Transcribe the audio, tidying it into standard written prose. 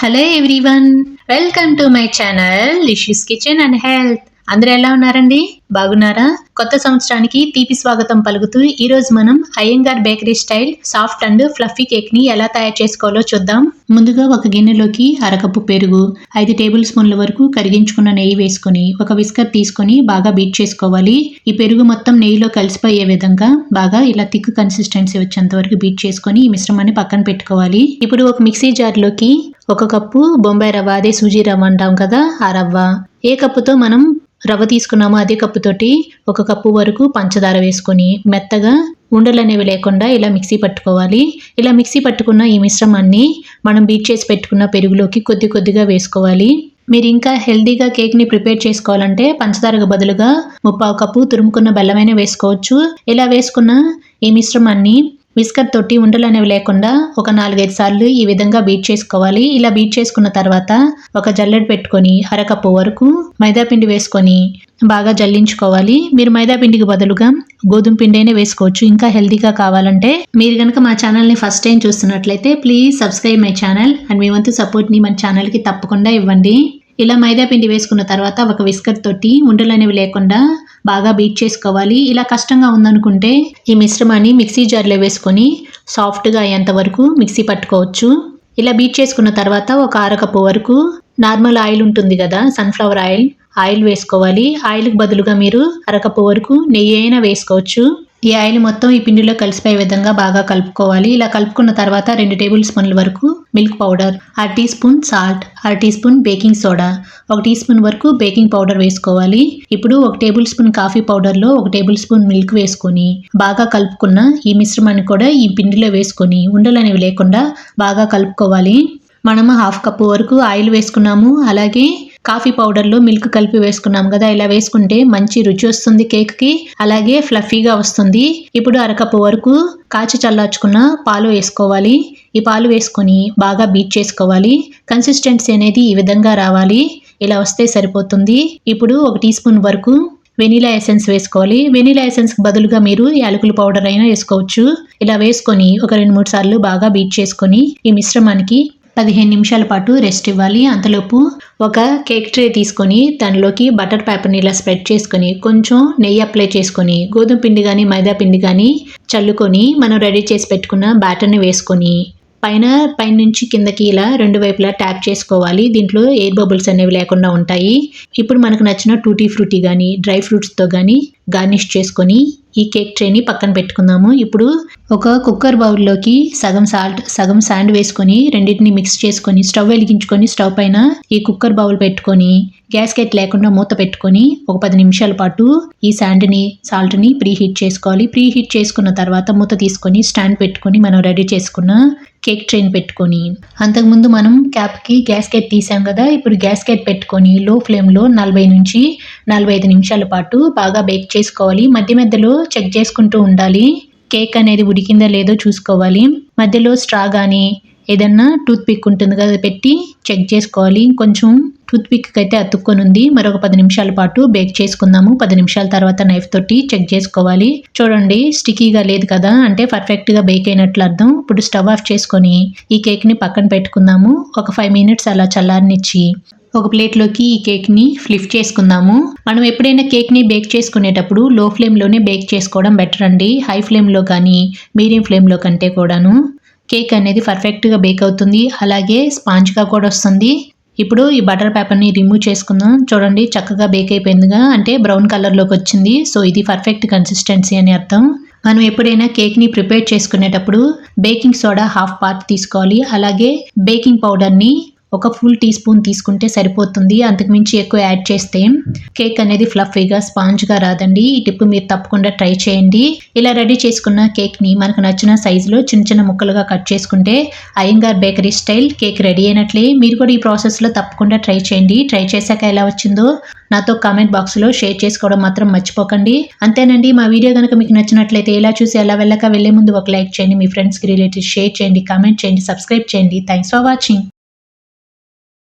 Hello everyone, welcome to my channel Lishi's kitchen and health. అందరూ ఎలా ఉన్నారండి? బాగున్నారా? కొత్త సంవత్సరానికి తీపి స్వాగతం పలుకుతూ ఈ రోజు మనం Iyengar bakery style soft and fluffy cake ని ఎలా తయారు చేసుకోవాలో చూద్దాం. ముందుగా ఒక గిన్నెలోకి అరకప్పు పెరుగు, 5 టేబుల్ స్పూన్ల వరకు కరిగించుకున్న నెయ్యి వేసుకొని ఒక విస్కర్ తీసుకొని బాగా బీట్ చేసుకోవాలి. ఈ పెరుగు మొత్తం నెయ్యిలో కలిసిపోయే విధంగా బాగా ఇలా థిక్ కన్సిస్టెన్సీ వచ్చేంత వరకు బీట్ చేసుకొని ఈ మిశ్రమాన్ని పక్కన పెట్టుకోవాలి. ఇప్పుడు ఒక మిక్సీ జార్లోకి 1 కప్పు బొంబాయి రవ్వ, అదే సూజీ రవ్వ అంటాం కదా, ఆ రవ్వ. ఏ కప్పుతో మనం రవ్వ తీసుకున్నామో అదే కప్పుతోటి 1 కప్పు వరకు పంచదార వేసుకొని మెత్తగా ఉండలు అనేవి లేకుండా ఇలా మిక్సీ పట్టుకోవాలి. ఇలా మిక్సీ పట్టుకున్న ఈ మిశ్రమాన్ని మనం బీట్ చేసి పెట్టుకున్న పెరుగులోకి కొద్ది కొద్దిగా వేసుకోవాలి. మీరు ఇంకా హెల్దీగా కేక్ని ప్రిపేర్ చేసుకోవాలంటే పంచదారకు బదులుగా 1/4 కప్పు తురుముకున్న బెల్లమైనా వేసుకోవచ్చు. ఇలా వేసుకున్న ఈ మిశ్రమాన్ని విస్కర్ తోటి ఉండలు అనేవి లేకుండా ఒక 4-5 సార్లు ఈ విధంగా బీట్ చేసుకోవాలి. ఇలా బీట్ చేసుకున్న తర్వాత ఒక జల్లెడ పెట్టుకొని అరకప్పు వరకు మైదా పిండి వేసుకొని బాగా జల్లించుకోవాలి. మీరు మైదా పిండికి బదులుగా గోధుమ పిండి అయినా వేసుకోవచ్చు ఇంకా హెల్దీగా కావాలంటే. మీరు కనుక మా ఛానల్ని ఫస్ట్ టైం చూస్తున్నట్లయితే please subscribe my channel and మీ వంతు సపోర్ట్ని మన ఛానల్కి తప్పకుండా ఇవ్వండి. ఇలా మైదా పిండి వేసుకున్న తర్వాత ఒక విస్కర్ తోటి ఉండలు అనేవి లేకుండా బాగా బీట్ చేసుకోవాలి. ఇలా కష్టంగా ఉందనుకుంటే ఈ మిశ్రమాన్ని మిక్సీ జార్లో వేసుకొని సాఫ్ట్గా అయ్యేంత వరకు మిక్సీ పట్టుకోవచ్చు. ఇలా బీట్ చేసుకున్న తర్వాత ఒక అరకప్పు వరకు నార్మల్ ఆయిల్ ఉంటుంది కదా, సన్ఫ్లవర్ ఆయిల్ వేసుకోవాలి. ఆయిల్కి బదులుగా మీరు అరకప్పు వరకు నెయ్యి అయినా వేసుకోవచ్చు. ఈ ఆయిల్ మొత్తం ఈ పిండిలో కలిసిపోయే విధంగా బాగా కలుపుకోవాలి. ఇలా కలుపుకున్న తర్వాత 2 టేబుల్ స్పూన్ల వరకు milk powder, 1 teaspoon salt, 1 teaspoon baking soda, 1 teaspoon వరకు బేకింగ్ పౌడర్ వేసుకోవాలి. ఇప్పుడు 1 టేబుల్ స్పూన్ కాఫీ పౌడర్లో 1 టేబుల్ స్పూన్ మిల్క్ వేసుకొని బాగా కలుపుకున్న ఈ మిశ్రమాన్ని కూడా ఈ పిండిలో వేసుకొని ఉండలు అనేవి లేకుండా బాగా కలుపుకోవాలి. మనము 1/2 కప్పు వరకు ఆయిల్ వేసుకున్నాము, అలాగే కాఫీ పౌడర్లో మిల్క్ కలిపి వేసుకున్నాం కదా. ఇలా వేసుకుంటే మంచి రుచి వస్తుంది కేక్కి, అలాగే ఫ్లఫీగా వస్తుంది. ఇప్పుడు అరకప్పు వరకు కాచి చల్లార్చుకున్న పాలు వేసుకోవాలి. ఈ పాలు వేసుకొని బాగా బీట్ చేసుకోవాలి. కన్సిస్టెన్సీ అనేది ఈ విధంగా రావాలి. ఇలా వస్తే సరిపోతుంది. ఇప్పుడు 1 టీ స్పూన్ వరకు వెనీలా ఎసెన్స్ వేసుకోవాలి. వెనీలా ఎసెన్స్కి బదులుగా మీరు యాలకుల పౌడర్ అయినా వేసుకోవచ్చు. ఇలా వేసుకొని ఒక 2-3 సార్లు బాగా బీట్ చేసుకొని ఈ మిశ్రమానికి 15 నిమిషాల పాటు రెస్ట్ ఇవ్వాలి. అంతలోపు ఒక కేక్ ట్రే తీసుకొని దానిలోకి బటర్ పేపర్ని ఇలా స్ప్రెడ్ చేసుకొని కొంచెం నెయ్యి అప్లై చేసుకొని గోధుమ పిండి కానీ మైదా పిండి కానీ చల్లుకొని మనం రెడీ చేసి పెట్టుకున్న బ్యాటర్ని వేసుకొని పైన నుంచి కిందకి ఇలా 2 వైపులా ట్యాప్ చేసుకోవాలి. దీంట్లో ఎయిర్ బబుల్స్ అనేవి లేకుండా ఉంటాయి. ఇప్పుడు మనకు నచ్చిన టూటీ ఫ్రూటీ కానీ డ్రై ఫ్రూట్స్తో కానీ గార్నిష్ చేసుకొని ఈ కేక్ ట్రేని పక్కన పెట్టుకుందాము. ఇప్పుడు ఒక కుక్కర్ బౌల్లోకి సగం సాల్ట్ సగం శాండ్ వేసుకొని రెండింటిని మిక్స్ చేసుకొని స్టవ్ వెలిగించుకొని స్టవ్ పైన ఈ కుక్కర్ బౌల్ పెట్టుకొని గ్యాస్కెట్ లేకుండా మూత పెట్టుకొని ఒక 10 నిమిషాల పాటు ఈ సాల్ట్ని ప్రీ హీట్ చేసుకోవాలి. ప్రీ హీట్ చేసుకున్న తర్వాత మూత తీసుకొని స్టాండ్ పెట్టుకొని మనం రెడీ చేసుకున్న కేక్ ట్రైన్ పెట్టుకొని, అంతకుముందు మనం క్యాప్కి గ్యాస్కెట్ తీసాం కదా, ఇప్పుడు గ్యాస్కెట్ పెట్టుకొని లో ఫ్లేమ్లో 40 నుంచి 45 నిమిషాల పాటు బాగా బేక్ చేసుకోవాలి. మధ్య మధ్యలో చెక్ చేసుకుంటూ ఉండాలి. కేక్ అనేది ఉడికిందా లేదో చూసుకోవాలి. మధ్యలో స్ట్రా కానీ ఏదన్నా టూత్ పిక్ ఉంటుంది కదా, పెట్టి చెక్ చేసుకోవాలి. కొంచెం టూత్ పిక్ అయితే అతుక్కొని ఉంది. మరొక 10 నిమిషాల పాటు బేక్ చేసుకుందాము. 10 నిమిషాల తర్వాత నైఫ్ తోటి చెక్ చేసుకోవాలి. చూడండి, స్టికీగా లేదు కదా, అంటే పర్ఫెక్ట్గా బేక్ అయినట్లు అర్థం. ఇప్పుడు స్టవ్ ఆఫ్ చేసుకొని ఈ కేక్ని పక్కన పెట్టుకుందాము. ఒక 5 మినిట్స్ అలా చల్లారనిచ్చి ఒక ప్లేట్లోకి ఈ కేక్ని ఫ్లిప్ చేసుకుందాము. మనం ఎప్పుడైనా కేక్ని బేక్ చేసుకునేటప్పుడు లో ఫ్లేమ్లోనే బేక్ చేసుకోవడం బెటర్ అండి. హై ఫ్లేమ్లో కానీ మీడియం ఫ్లేమ్లో కంటే కూడాను కేక్ అనేది పర్ఫెక్ట్గా బేక్ అవుతుంది, అలాగే స్పాంజ్గా కూడా వస్తుంది. ఇప్పుడు ఈ బటర్ పేపర్ని రిమూవ్ చేసుకుందాం. చూడండి, చక్కగా బేక్ అయిపోయిందిగా, అంటే బ్రౌన్ కలర్లోకి వచ్చింది. సో ఇది పర్ఫెక్ట్ కన్సిస్టెన్సీ అని అర్థం. మనం ఎప్పుడైనా కేక్ని ప్రిపేర్ చేసుకునేటప్పుడు బేకింగ్ సోడా 1/2 పార్ట్ తీసుకోవాలి, అలాగే బేకింగ్ పౌడర్ని ఒక ఫుల్ టీ స్పూన్ తీసుకుంటే సరిపోతుంది. అంతకుమించి ఎక్కువ యాడ్ చేస్తే కేక్ అనేది ఫ్లఫీగా స్పాంజ్గా రాదండి. ఈ టిప్ మీరు తప్పకుండా ట్రై చేయండి. ఇలా రెడీ చేసుకున్న కేక్ని మనకు నచ్చిన సైజులో చిన్న చిన్న ముక్కలుగా కట్ చేసుకుంటే Iyengar bakery style cake ready అయినట్లే. మీరు కూడా ఈ ప్రాసెస్లో తప్పకుండా ట్రై చేయండి. ట్రై చేశాక ఎలా వచ్చిందో నాతో కామెంట్ బాక్స్లో షేర్ చేసుకోవడం మాత్రం మర్చిపోకండి. అంతేనండి, మా వీడియో కనుక మీకు నచ్చినట్లయితే ఎలా చూసి ఎలా వెళ్ళక వెళ్లే ముందు ఒక లైక్ చేయండి, మీ ఫ్రెండ్స్కి రిలేటివ్స్ షేర్ చేయండి, కామెంట్ చేయండి, సబ్స్క్రైబ్ చేయండి. Thanks for watching.